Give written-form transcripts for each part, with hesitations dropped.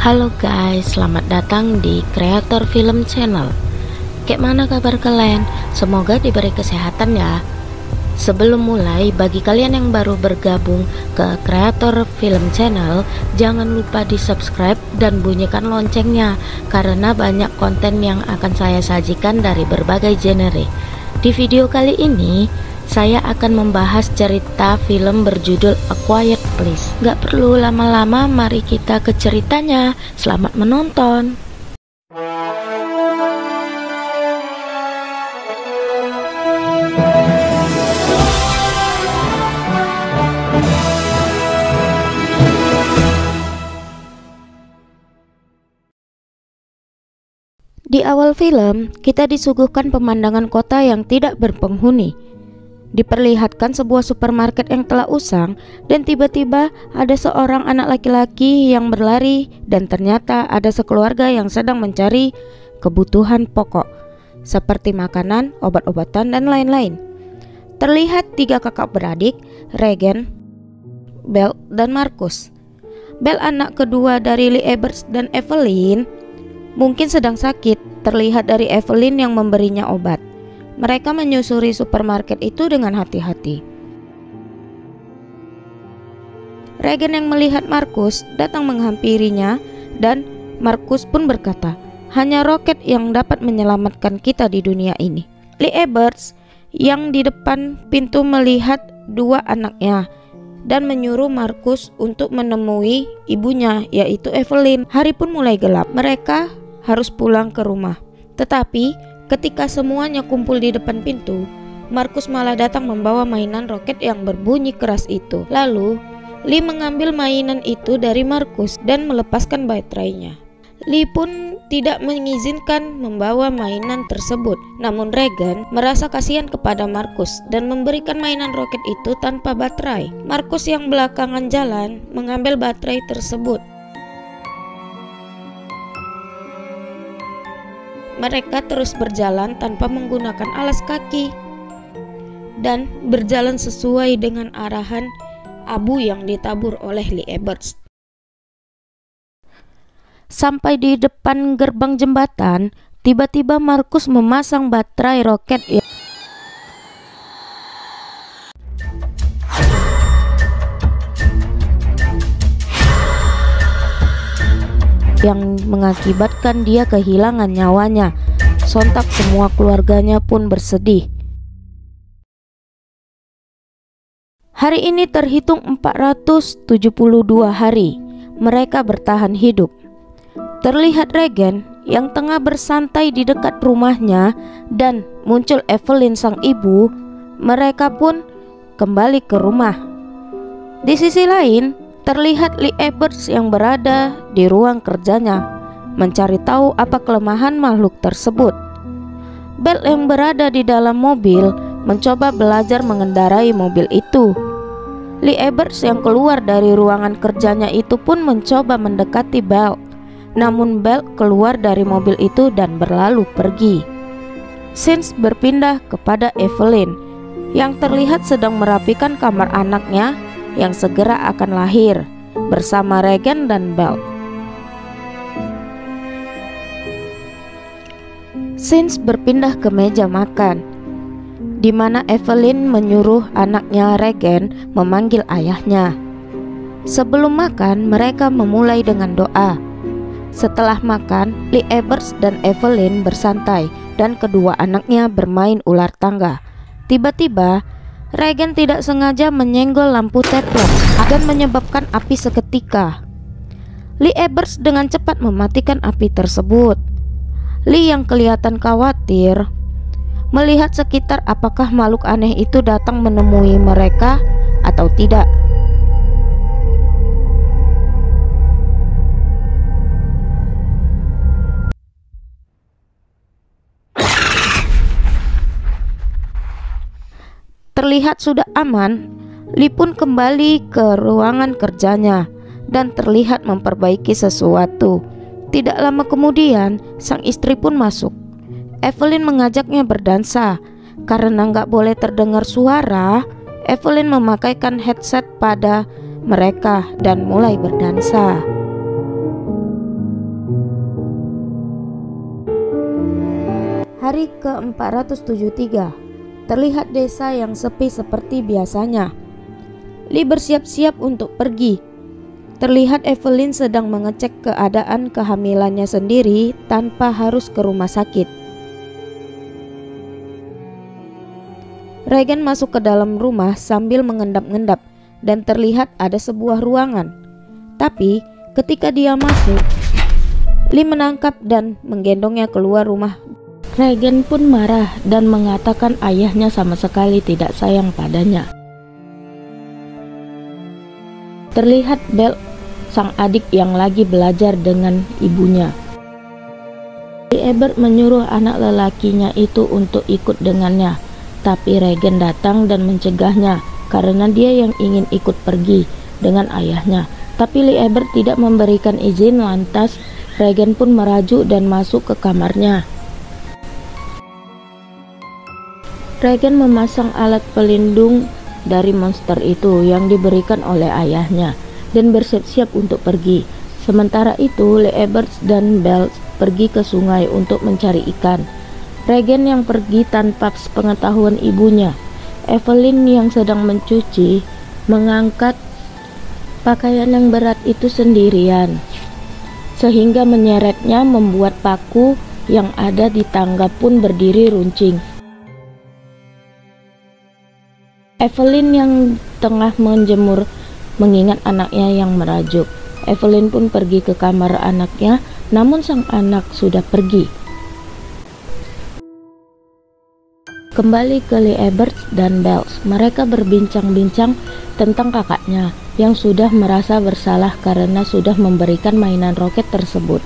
Halo guys, selamat datang di Kreator Film Channel. Kayak mana kabar kalian? Semoga diberi kesehatan ya. Sebelum mulai, bagi kalian yang baru bergabung ke Kreator Film Channel, jangan lupa di subscribe dan bunyikan loncengnya, karena banyak konten yang akan saya sajikan dari berbagai genre. Di video kali ini, saya akan membahas cerita film berjudul A Quiet Place. Gak perlu lama-lama, mari kita ke ceritanya. Selamat menonton. Di awal film, kita disuguhkan pemandangan kota yang tidak berpenghuni. Diperlihatkan sebuah supermarket yang telah usang, dan tiba-tiba ada seorang anak laki-laki yang berlari, dan ternyata ada sekeluarga yang sedang mencari kebutuhan pokok seperti makanan, obat-obatan, dan lain-lain. Terlihat tiga kakak beradik, Regan, Belle, dan Marcus. Belle, anak kedua dari Lee Ebbers dan Evelyn, mungkin sedang sakit, terlihat dari Evelyn yang memberinya obat. Mereka menyusuri supermarket itu dengan hati-hati. Regan yang melihat Marcus datang menghampirinya, dan Marcus pun berkata, hanya roket yang dapat menyelamatkan kita di dunia ini. Lee Ebbers yang di depan pintu melihat dua anaknya dan menyuruh Marcus untuk menemui ibunya, yaitu Evelyn. Hari pun mulai gelap, mereka harus pulang ke rumah. Tetapi ketika semuanya kumpul di depan pintu, Marcus malah datang membawa mainan roket yang berbunyi keras itu. Lalu, Lee mengambil mainan itu dari Marcus dan melepaskan baterainya. Lee pun tidak mengizinkan membawa mainan tersebut. Namun Regan merasa kasihan kepada Marcus dan memberikan mainan roket itu tanpa baterai. Marcus yang belakangan jalan mengambil baterai tersebut. Mereka terus berjalan tanpa menggunakan alas kaki dan berjalan sesuai dengan arahan abu yang ditabur oleh Lee Ebbers. Sampai di depan gerbang jembatan, tiba-tiba Marcus memasang baterai roket yang mengakibatkan dia kehilangan nyawanya. Sontak semua keluarganya pun bersedih. Hari ini terhitung 472 hari mereka bertahan hidup. Terlihat Regan yang tengah bersantai di dekat rumahnya, dan muncul Evelyn sang ibu. Mereka pun kembali ke rumah. Di sisi lain, terlihat Lee Ebbers yang berada di ruang kerjanya, mencari tahu apa kelemahan makhluk tersebut. Belle yang berada di dalam mobil mencoba belajar mengendarai mobil itu. Lee Ebbers yang keluar dari ruangan kerjanya itu pun mencoba mendekati Belle. Namun Belle keluar dari mobil itu dan berlalu pergi. Scenes berpindah kepada Evelyn yang terlihat sedang merapikan kamar anaknya yang segera akan lahir bersama Regan dan Belle. Scenes berpindah ke meja makan, di mana Evelyn menyuruh anaknya Regan memanggil ayahnya. Sebelum makan, mereka memulai dengan doa. Setelah makan, Lee Ebbers dan Evelyn bersantai dan kedua anaknya bermain ular tangga. Tiba-tiba Regan tidak sengaja menyenggol lampu teflon dan menyebabkan api seketika. Lee Ebbers dengan cepat mematikan api tersebut. Lee yang kelihatan khawatir melihat sekitar apakah makhluk aneh itu datang menemui mereka atau tidak. Terlihat sudah aman, Lee pun kembali ke ruangan kerjanya dan terlihat memperbaiki sesuatu. Tidak lama kemudian, sang istri pun masuk. Evelyn mengajaknya berdansa. Karena nggak boleh terdengar suara, Evelyn memakaikan headset pada mereka dan mulai berdansa. Hari ke-473. Terlihat desa yang sepi seperti biasanya. Lee bersiap-siap untuk pergi. Terlihat Evelyn sedang mengecek keadaan kehamilannya sendiri tanpa harus ke rumah sakit. Regan masuk ke dalam rumah sambil mengendap-endap dan terlihat ada sebuah ruangan. Tapi ketika dia masuk, Lee menangkap dan menggendongnya keluar rumah. Regan pun marah dan mengatakan ayahnya sama sekali tidak sayang padanya. Terlihat Belle, sang adik yang lagi belajar dengan ibunya. Lee Ebert menyuruh anak lelakinya itu untuk ikut dengannya, tapi Regan datang dan mencegahnya karena dia yang ingin ikut pergi dengan ayahnya. Tapi Lee Ebert tidak memberikan izin, lantas Regan pun merajuk dan masuk ke kamarnya. Regan memasang alat pelindung dari monster itu yang diberikan oleh ayahnya dan bersiap-siap untuk pergi. Sementara itu Lee Ebert dan Belle pergi ke sungai untuk mencari ikan. Regan yang pergi tanpa sepengetahuan ibunya. Evelyn yang sedang mencuci mengangkat pakaian yang berat itu sendirian, sehingga menyeretnya membuat paku yang ada di tangga pun berdiri runcing. Evelyn yang tengah menjemur mengingat anaknya yang merajuk. Evelyn pun pergi ke kamar anaknya, namun sang anak sudah pergi. Kembali ke Lee Ebert dan Belle, mereka berbincang-bincang tentang kakaknya yang sudah merasa bersalah karena sudah memberikan mainan roket tersebut.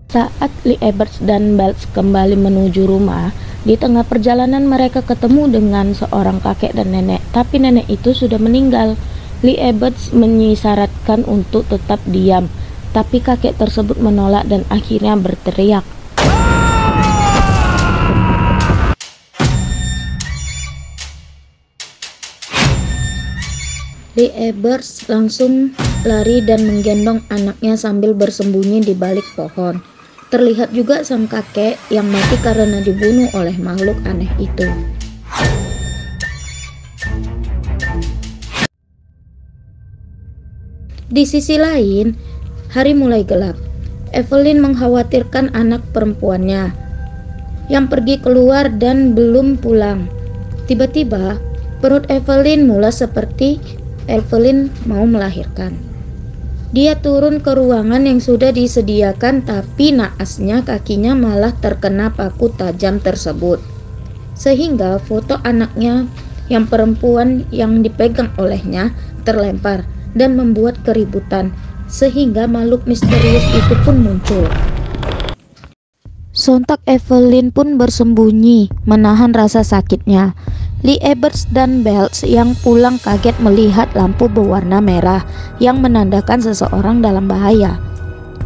Saat Lee Ebert dan Belle kembali menuju rumah, di tengah perjalanan mereka ketemu dengan seorang kakek dan nenek, tapi nenek itu sudah meninggal. Lee Ebert mengisyaratkan untuk tetap diam, tapi kakek tersebut menolak dan akhirnya berteriak. Lee Ebert langsung lari dan menggendong anaknya sambil bersembunyi di balik pohon. Terlihat juga sang kakek yang mati karena dibunuh oleh makhluk aneh itu. Di sisi lain, hari mulai gelap. Evelyn mengkhawatirkan anak perempuannya yang pergi keluar dan belum pulang. Tiba-tiba, perut Evelyn mulai seperti Evelyn mau melahirkan. Dia turun ke ruangan yang sudah disediakan, tapi naasnya kakinya malah terkena paku tajam tersebut. Sehingga foto anaknya yang perempuan yang dipegang olehnya terlempar dan membuat keributan, sehingga makhluk misterius itu pun muncul. Sontak Evelyn pun bersembunyi, menahan rasa sakitnya. Lee Ebert dan Belle yang pulang kaget melihat lampu berwarna merah yang menandakan seseorang dalam bahaya.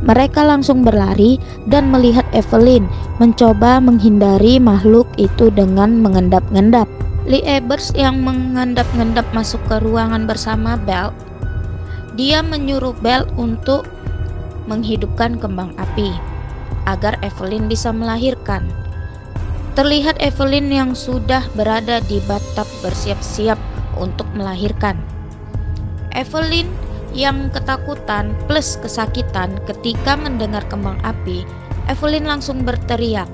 Mereka langsung berlari dan melihat Evelyn mencoba menghindari makhluk itu dengan mengendap-endap. Lee Ebert yang mengendap-endap masuk ke ruangan bersama Belle. Dia menyuruh Belle untuk menghidupkan kembang api agar Evelyn bisa melahirkan. Terlihat Evelyn yang sudah berada di bathtub bersiap-siap untuk melahirkan. Evelyn yang ketakutan plus kesakitan ketika mendengar kembang api, Evelyn langsung berteriak.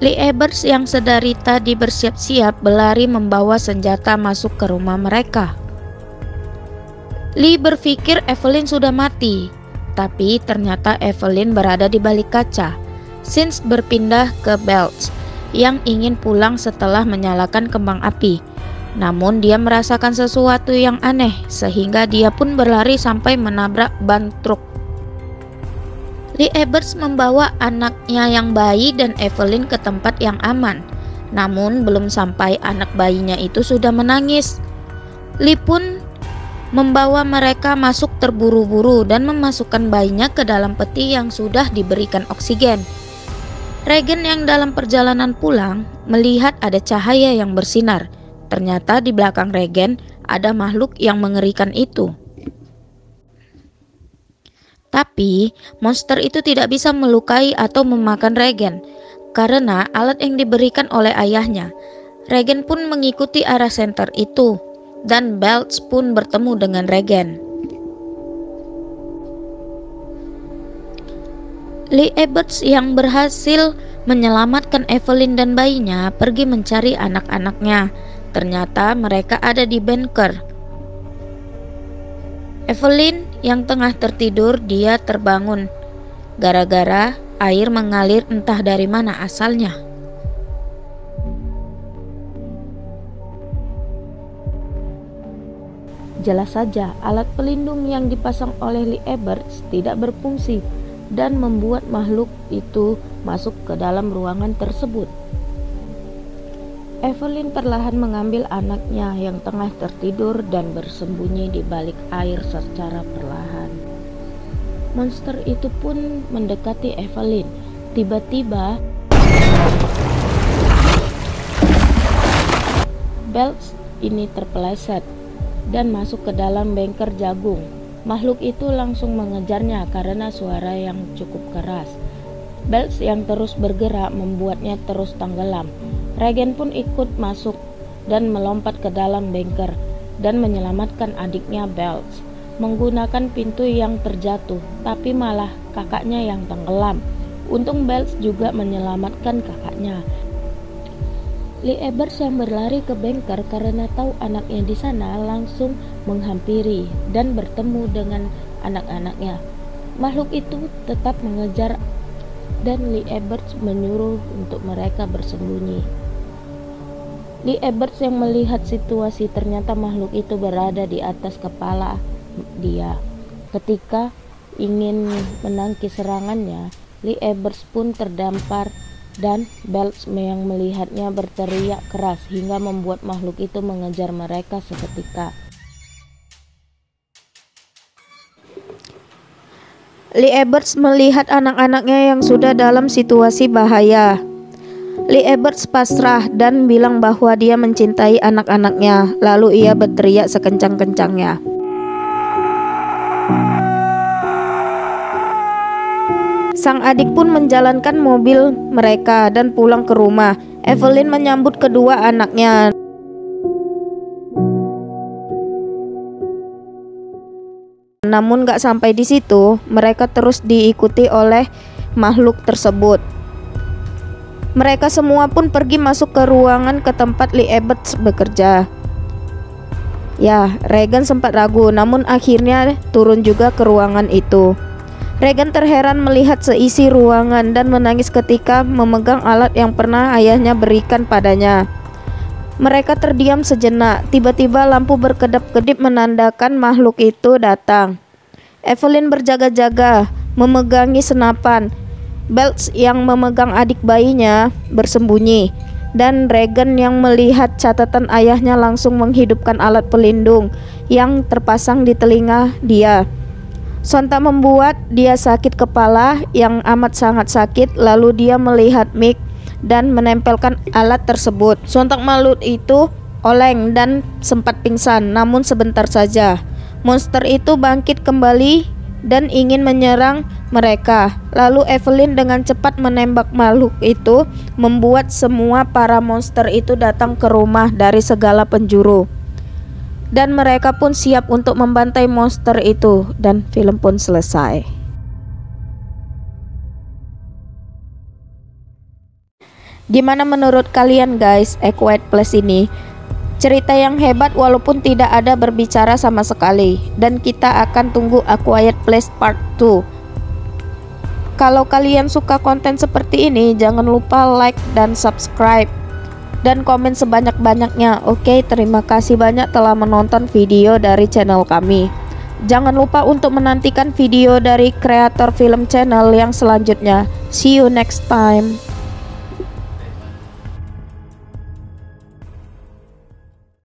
Lee Ebert yang sedari tadi bersiap-siap berlari membawa senjata masuk ke rumah mereka. Lee berpikir Evelyn sudah mati, tapi ternyata Evelyn berada di balik kaca. Sins berpindah ke Belle yang ingin pulang setelah menyalakan kembang api. Namun dia merasakan sesuatu yang aneh sehingga dia pun berlari sampai menabrak ban truk. Lee Ebert membawa anaknya yang bayi dan Evelyn ke tempat yang aman. Namun belum sampai anak bayinya itu sudah menangis. Lee pun membawa mereka masuk terburu-buru dan memasukkan bayinya ke dalam peti yang sudah diberikan oksigen. Regan yang dalam perjalanan pulang melihat ada cahaya yang bersinar. Ternyata di belakang Regan ada makhluk yang mengerikan itu. Tapi monster itu tidak bisa melukai atau memakan Regan karena alat yang diberikan oleh ayahnya. Regan pun mengikuti arah senter itu dan Belts pun bertemu dengan Regan. Lee Eberts yang berhasil menyelamatkan Evelyn dan bayinya pergi mencari anak-anaknya. Ternyata mereka ada di bunker. Evelyn yang tengah tertidur, dia terbangun gara-gara air mengalir entah dari mana asalnya. Jelas saja alat pelindung yang dipasang oleh Lee Eberts tidak berfungsi dan membuat makhluk itu masuk ke dalam ruangan tersebut. Evelyn perlahan mengambil anaknya yang tengah tertidur dan bersembunyi di balik air secara perlahan. Monster itu pun mendekati Evelyn. Tiba-tiba Belts ini terpeleset dan masuk ke dalam bengkel jagung. Makhluk itu langsung mengejarnya karena suara yang cukup keras. Belts yang terus bergerak membuatnya terus tenggelam. Regan pun ikut masuk dan melompat ke dalam bengkel dan menyelamatkan adiknya Belts menggunakan pintu yang terjatuh, tapi malah kakaknya yang tenggelam. Untung Belts juga menyelamatkan kakaknya. Lee Eberts yang berlari ke bengkel karena tahu anaknya di sana langsung menghampiri dan bertemu dengan anak-anaknya. Makhluk itu tetap mengejar dan Lee Eberts menyuruh untuk mereka bersembunyi. Lee Eberts yang melihat situasi, ternyata makhluk itu berada di atas kepala dia. Ketika ingin menangkis serangannya, Lee Eberts pun terdampar dan Belts yang melihatnya berteriak keras hingga membuat makhluk itu mengejar mereka seketika. Lee Eberts melihat anak-anaknya yang sudah dalam situasi bahaya. Lee Eberts pasrah dan bilang bahwa dia mencintai anak-anaknya. Lalu ia berteriak sekencang-kencangnya. Sang adik pun menjalankan mobil mereka dan pulang ke rumah. Evelyn menyambut kedua anaknya. Namun gak sampai di situ, mereka terus diikuti oleh makhluk tersebut. Mereka semua pun pergi masuk ke ruangan ke tempat Lee Eberts bekerja. Ya, Regan sempat ragu, namun akhirnya turun juga ke ruangan itu. Regan terheran melihat seisi ruangan dan menangis ketika memegang alat yang pernah ayahnya berikan padanya. Mereka terdiam sejenak. Tiba-tiba lampu berkedap-kedip menandakan makhluk itu datang. Evelyn berjaga-jaga, memegangi senapan. Belts yang memegang adik bayinya bersembunyi, dan Regan yang melihat catatan ayahnya langsung menghidupkan alat pelindung yang terpasang di telinga dia. Sontak membuat dia sakit kepala yang amat sangat sakit. Lalu dia melihat Mick dan menempelkan alat tersebut. Sontak makhluk itu oleng dan sempat pingsan, namun sebentar saja. Monster itu bangkit kembali dan ingin menyerang mereka. Lalu Evelyn dengan cepat menembak makhluk itu, membuat semua para monster itu datang ke rumah dari segala penjuru. Dan mereka pun siap untuk membantai monster itu, dan film pun selesai. Gimana menurut kalian guys, A Quiet Place ini? Cerita yang hebat walaupun tidak ada berbicara sama sekali. Dan kita akan tunggu A Quiet Place Part 2. Kalau kalian suka konten seperti ini, jangan lupa like dan subscribe dan komen sebanyak-banyaknya. Oke, terima kasih banyak telah menonton video dari channel kami. Jangan lupa untuk menantikan video dari kreator film channel yang selanjutnya. See you next time.